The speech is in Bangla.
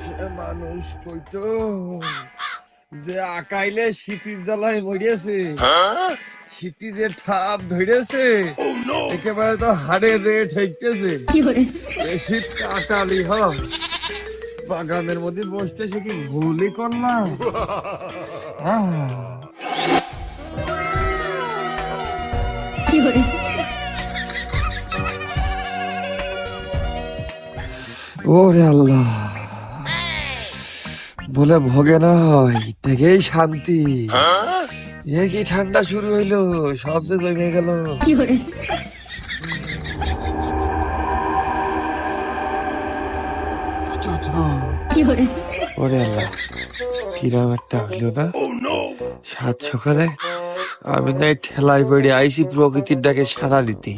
সে মানুষ কইতো যে আকাইলে শীতের জ্বালায় মরিয়েছে, শীতি যে ঠাপ ধরেছে একেবারে তো হাড়ে যে ঠেকতেছে। এ শীত কাটালি হম বাগানের মধ্যে বসতে সে কি ভুলই করলাম। ওরে আল্লাহ, বলে ভোগে না হয় থেকেই শান্তি। এ কি ঠান্ডা শুরু হইলো, সব যে জমে গেল। ওরে আল্লাহ, কিরাম একটা হইলো না সাত সকালে। আমি না ঠেলায় পড়ে আইসি প্রকৃতির ডাকে সারা দিতে।